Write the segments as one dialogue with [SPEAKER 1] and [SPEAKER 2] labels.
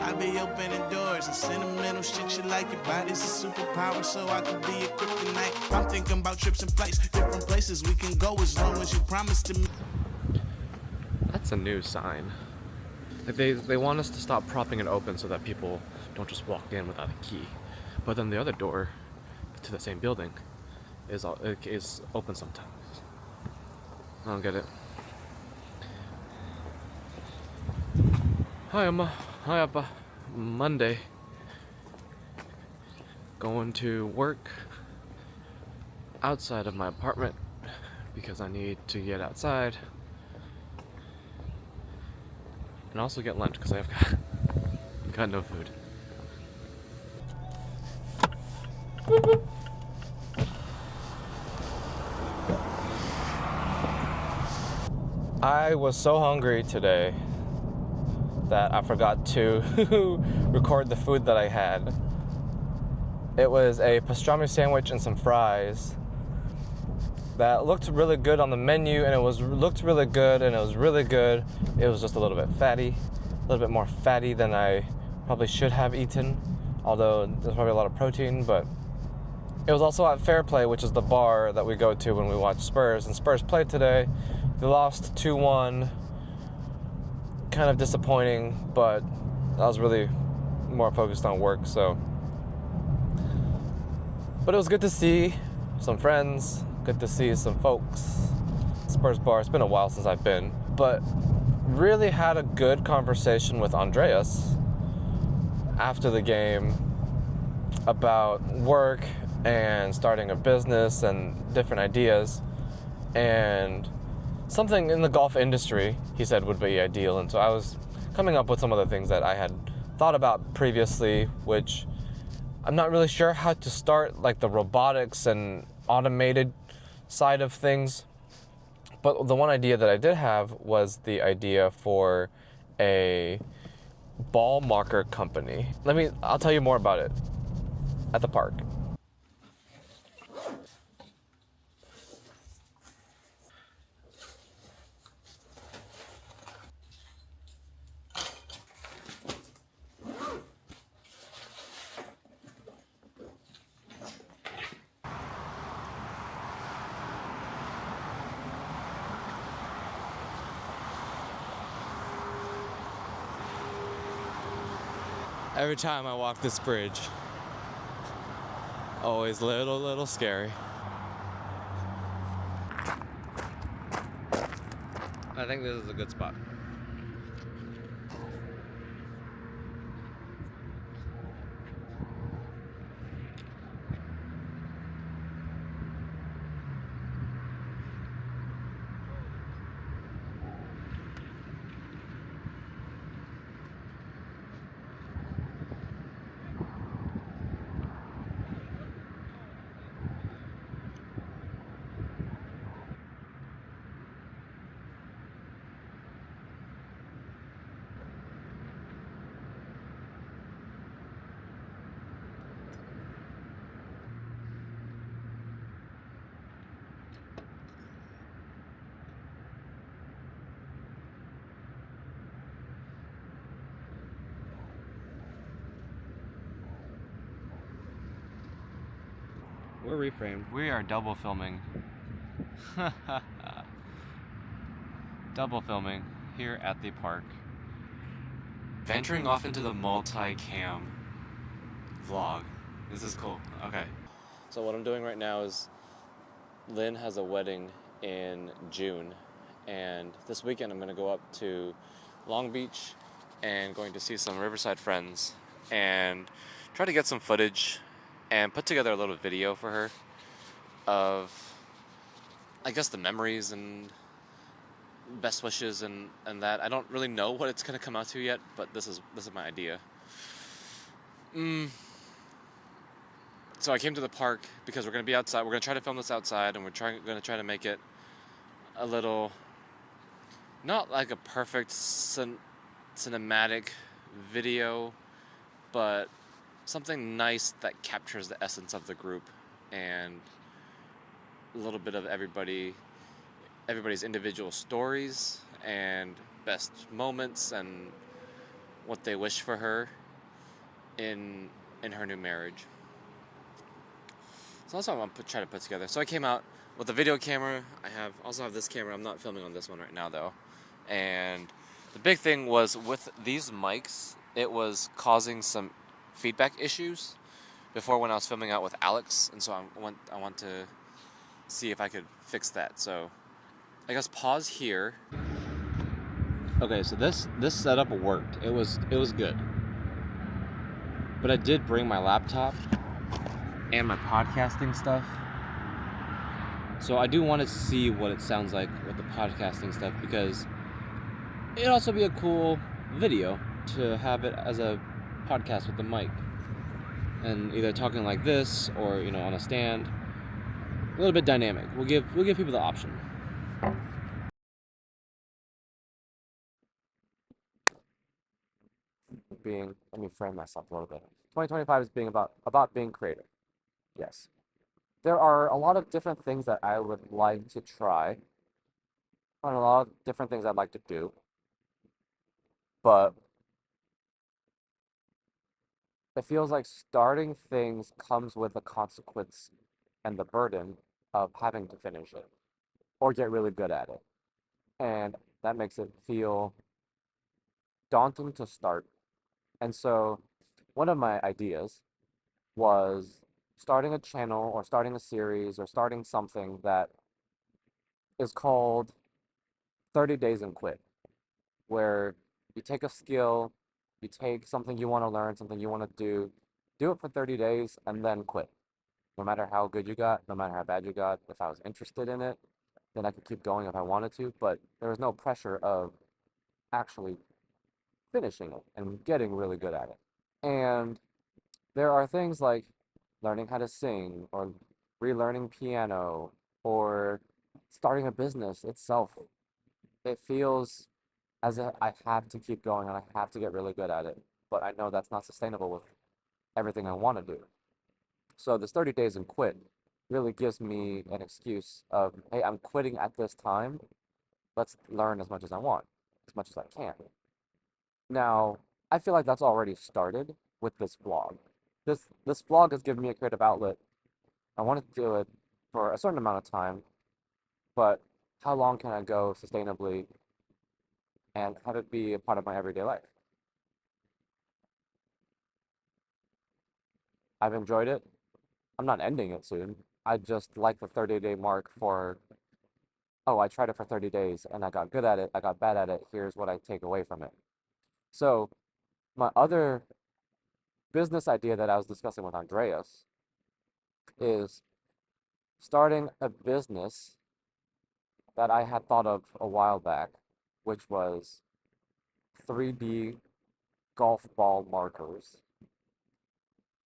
[SPEAKER 1] I be opening doors and sentimental shit. You like your body's a superpower, so I could be a kryptonite. I'm thinking about trips and flights, different places we can go as long as you promise to me.
[SPEAKER 2] That's a new sign. Like they want us to stop propping it open so that people don't just walk in without a key. But then the other door to the same building is open sometimes. I don't get it. Hi Umma. Hi Appa. Monday. Going to work outside of my apartment because I need to get outside and also get lunch because I've got no food. I was so hungry today that I forgot to record the food that I had. It was a pastrami sandwich and some fries that looked really good on the menu, and it was really good. It was just a little bit fatty, a little bit more fatty than I probably should have eaten, although there's probably a lot of protein. But it was also at Fair Play, which is the bar that we go to when we watch Spurs, and Spurs played today. They lost 2-1. Kind of disappointing, but I was really more focused on work, so. But it was good to see some friends, good to see some folks. Spurs bar, it's been a while since I've been, but really had a good conversation with Andreas after the game about work and starting a business and different ideas, and something in the golf industry, he said, would be ideal. And so I was coming up with some of the things that I had thought about previously, which I'm not really sure how to start, like the robotics and automated side of things. But the one idea that I did have was the idea for a ball marker company. I'll tell you more about it at the park. Every time I walk this bridge, always little scary. I think this is a good spot. We're reframed. We are double filming. Double filming here at the park. Venturing off into the multi-cam vlog. This is cool. Okay. So what I'm doing right now is Lynn has a wedding in June, and this weekend I'm going to go up to Long Beach and going to see some Riverside friends and try to get some footage and put together a little video for her of, I guess, the memories and best wishes and that. I don't really know what it's going to come out to yet, but this is my idea. So I came to the park because we're going to be outside. We're going to try to film this outside, and we're going to try to make it a little, not like a perfect cinematic video, but something nice that captures the essence of the group and a little bit of everybody's individual stories and best moments and what they wish for her in her new marriage. So that's what I'm trying to put together. So I came out with a video camera. I also have this camera. I'm not filming on this one right now though. And the big thing was with these mics, it was causing some feedback issues before when I was filming out with Alex, and so I want to see if I could fix that. So I guess pause here. Okay, so this setup worked. It was good. But I did bring my laptop and my podcasting stuff. So I do want to see what it sounds like with the podcasting stuff, because it'd also be a cool video to have it as a podcast with the mic. And either talking like this or, on a stand. A little bit dynamic. We'll give people the option. Let me frame myself a little bit. 2025 is being about being creative. Yes. There are a lot of different things that I would like to try, and a lot of different things I'd like to do, but it feels like starting things comes with the consequence and the burden of having to finish it or get really good at it. And that makes it feel daunting to start. And so one of my ideas was starting a channel or starting a series or starting something that is called 30 Days and Quit, where you take a skill, you take something you want to learn, something you want to do it for 30 days and then quit. No matter how good you got, no matter how bad you got, if I was interested in it, then I could keep going if I wanted to, but there was no pressure of actually finishing it and getting really good at it. And there are things like learning how to sing or relearning piano or starting a business itself. It feels as if I have to keep going and I have to get really good at it. But I know that's not sustainable with everything I want to do. So this 30 days and quit really gives me an excuse of, hey, I'm quitting at this time. Let's learn as much as I want, as much as I can. Now, I feel like that's already started with this vlog. This vlog has given me a creative outlet. I want to do it for a certain amount of time, but how long can I go sustainably and have it be a part of my everyday life? I've enjoyed it. I'm not ending it soon. I just like the 30-day mark for, oh, I tried it for 30 days and I got good at it, I got bad at it, here's what I take away from it. So my other business idea that I was discussing with Andreas is starting a business that I had thought of a while back, which was 3D golf ball markers,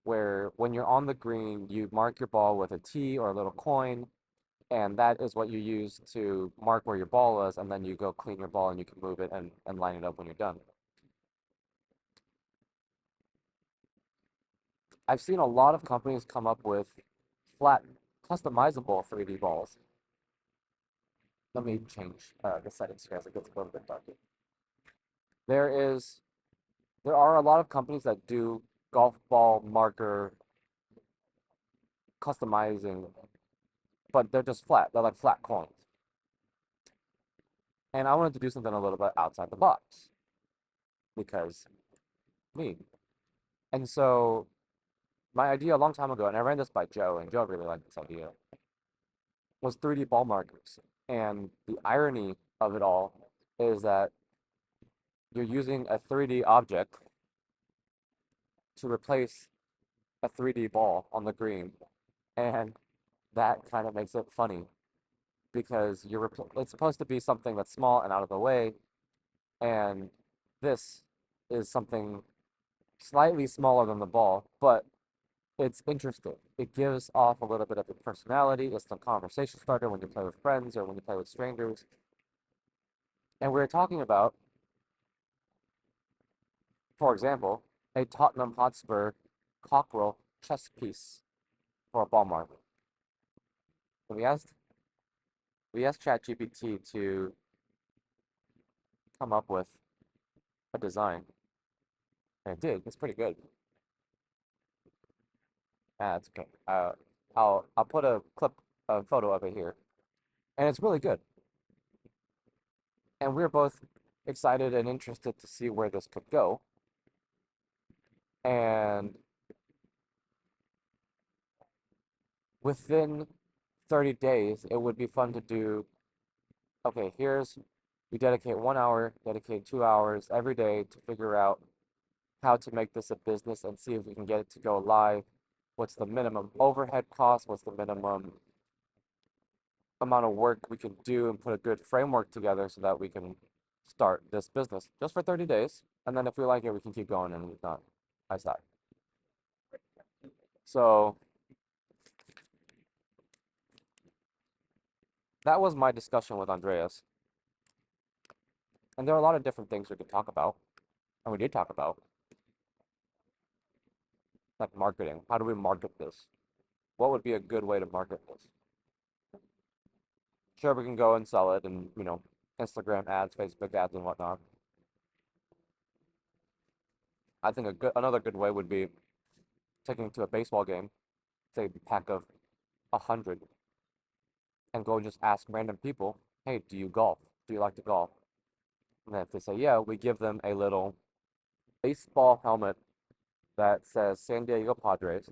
[SPEAKER 2] where when you're on the green, you mark your ball with a T or a little coin, and that is what you use to mark where your ball is, and then you go clean your ball and you can move it and line it up when you're done. I've seen a lot of companies come up with flat, customizable 3D balls. Let me change the settings here as it gets a little bit darker. There is, there are a lot of companies that do golf ball marker customizing, but they're just flat. They're like flat coins. And I wanted to do something a little bit outside the box because me. And so my idea a long time ago, and I ran this by Joe, and Joe really liked this idea, was 3D ball markers. And the irony of it all is that you're using a 3D object to replace a 3D ball on the green. And that kind of makes it funny because it's supposed to be something that's small and out of the way, and this is something slightly smaller than the ball, but it's interesting. It gives off a little bit of your personality. It's a conversation starter when you play with friends or when you play with strangers. And we're talking about, for example, a Tottenham Hotspur cockerel chess piece for a ball marker. And we asked ChatGPT to come up with a design. And it did. It's pretty good. Ah, it's okay. I'll put a photo of it here, and it's really good. And we're both excited and interested to see where this could go. And within 30 days, it would be fun to do. Okay, we dedicate 1 hour, dedicate 2 hours every day to figure out how to make this a business and see if we can get it to go live. What's the minimum overhead cost? What's the minimum amount of work we can do and put a good framework together so that we can start this business just for 30 days. And then if we like it, we can keep going, and if not, I stop. So that was my discussion with Andreas. And there are a lot of different things we could talk about. And we did talk about, like marketing. How do we market this? What would be a good way to market this? Sure, we can go and sell it and, Instagram ads, Facebook ads, and whatnot. I think another good way would be taking it to a baseball game, say a pack of 100, and go and just ask random people, hey, do you golf? Do you like to golf? And then if they say yeah, we give them a little baseball helmet that says San Diego Padres,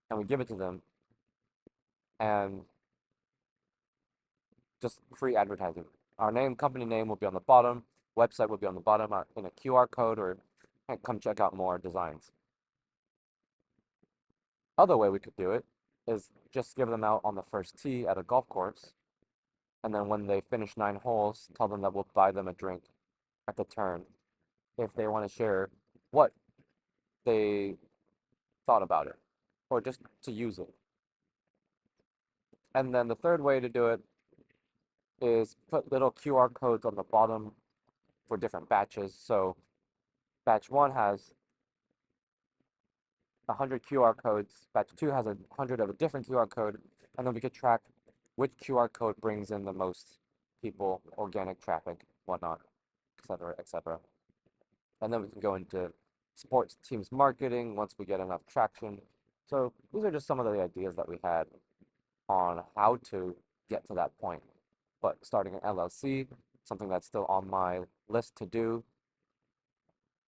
[SPEAKER 2] and we give it to them, and just free advertising. Our company name will be on the bottom, website will be on the bottom in a QR code, or hey, come check out more designs. Other way we could do it is just give them out on the first tee at a golf course, and then when they finish 9 holes, tell them that we'll buy them a drink at the turn if they want to share what they thought about it, or just to use it. And then the third way to do it is put little QR codes on the bottom for different batches. So batch one has 100 QR codes, batch two has 100 of a different QR code, and then we could track which QR code brings in the most people, organic traffic, whatnot, etc., etc. And then we can go into sports teams marketing once we get enough traction. So these are just some of the ideas that we had on how to get to that point. But starting an LLC, something that's still on my list to do,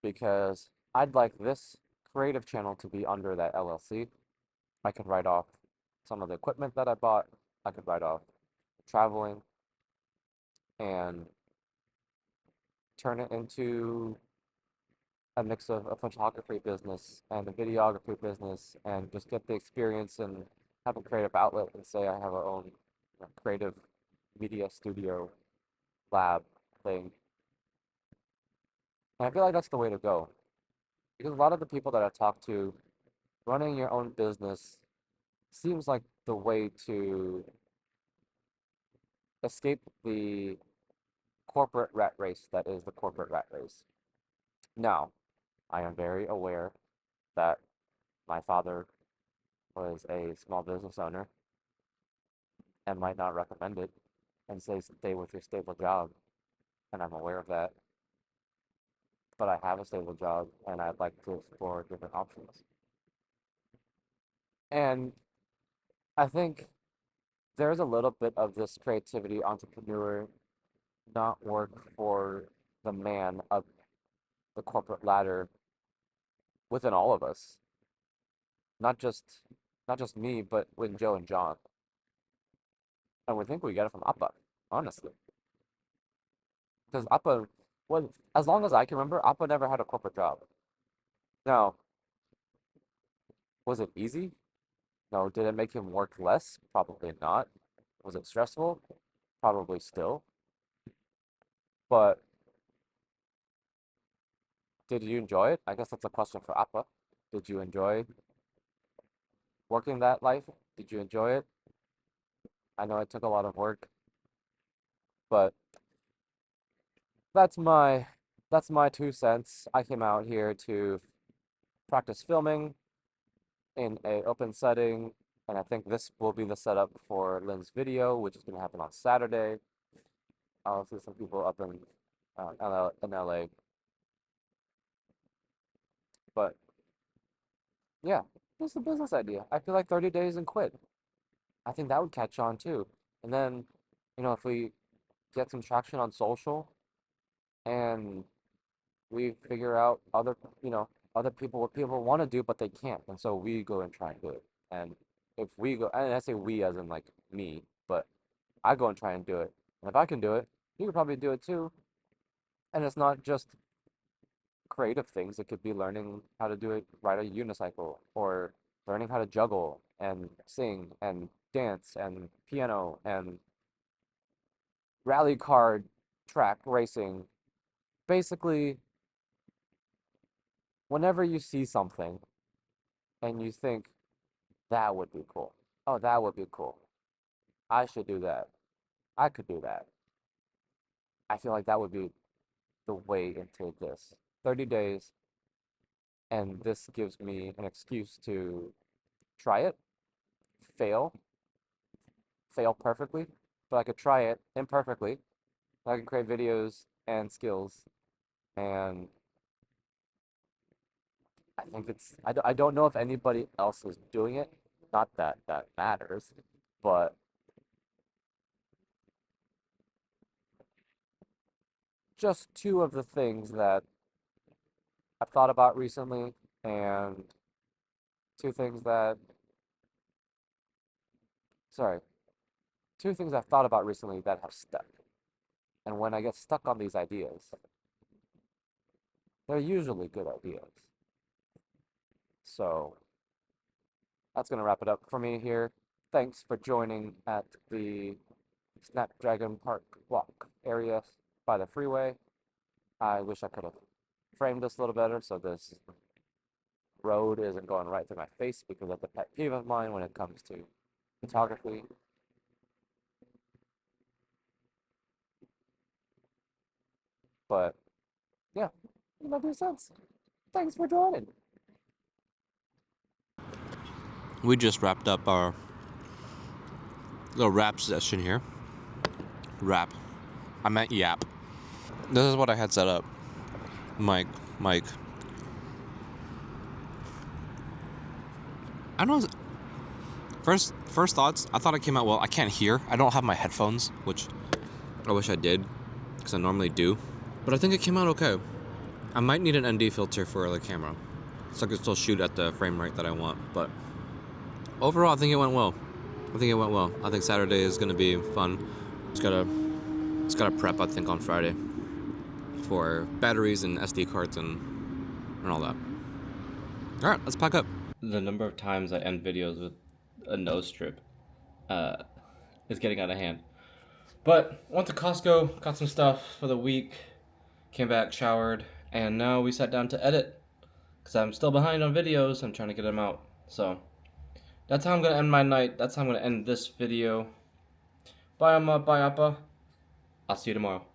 [SPEAKER 2] because I'd like this creative channel to be under that LLC. I could write off some of the equipment that I bought. I could write off traveling and turn it into a mix of a photography business and a videography business, and just get the experience and have a creative outlet and say I have our own creative media studio lab thing. And I feel like that's the way to go. Because a lot of the people that I talk to, running your own business seems like the way to escape the corporate rat race that is the corporate rat race. Now, I am very aware that my father was a small business owner and might not recommend it and say stay with your stable job. And I'm aware of that. But I have a stable job and I'd like to explore different options. And I think there's a little bit of this creativity entrepreneur not work for the man up the corporate ladder within all of us. Not just not just me, but with Joe and John. And we think we get it from Appa, honestly. Because Appa was, as long as I can remember, Appa never had a corporate job. Now, was it easy? No. Did it make him work less? Probably not. Was it stressful? Probably still. But did you enjoy it? I guess that's a question for Appa. Did you enjoy working that life? Did you enjoy it? I know it took a lot of work, but that's my that's my 2 cents. I came out here to practice filming in a open setting, and I think this will be the setup for Lynn's video, which is going to happen on Saturday. I'll see some people up in LA. But yeah, just a business idea. I feel like 30 days and quit. I think that would catch on too. And then, if we get some traction on social and we figure out other people what people want to do but they can't, and so we go and try and do it. And if we go, and I say we as in like me, but I go and try and do it. And if I can do it, you could probably do it too. And it's not just creative things. It could be learning how to do it, ride a unicycle, or learning how to juggle and sing and dance and piano and rally card track racing. Basically, whenever you see something and you think that would be cool, oh, that would be cool. I should do that. I could do that. I feel like that would be the way into this. 30 days, and this gives me an excuse to try it, fail, fail perfectly, but I could try it imperfectly. I can create videos and skills, and I think I don't know if anybody else is doing it. Not that that matters, but just two of the things that I've thought about recently, and two things that, sorry, two things I've thought about recently that have stuck. And when I get stuck on these ideas, they're usually good ideas. So that's going to wrap it up for me here. Thanks for joining at the Snapdragon Park Walk area by the freeway. I wish I could have framed this a little better so this road isn't going right through my face because of the pet peeve of mine when it comes to photography. But yeah, that makes sense. Thanks for joining. We just wrapped up our little rap session here. Rap. I meant yap. This is what I had set up. Mike. I don't know. First thoughts. I thought it came out well. I can't hear. I don't have my headphones, which I wish I did, because I normally do. But I think it came out okay. I might need an ND filter for the camera, so I can still shoot at the frame rate that I want. But overall, I think it went well. I think Saturday is gonna be fun. It's gotta prep. I think on Friday for batteries and SD cards and all that. All right, let's pack up. The number of times I end videos with a nose strip is getting out of hand. But went to Costco, got some stuff for the week, came back, showered, and now we sat down to edit. Because I'm still behind on videos, I'm trying to get them out. So that's how I'm going to end my night. That's how I'm going to end this video. Bye, Umma. Bye, Appa. I'll see you tomorrow.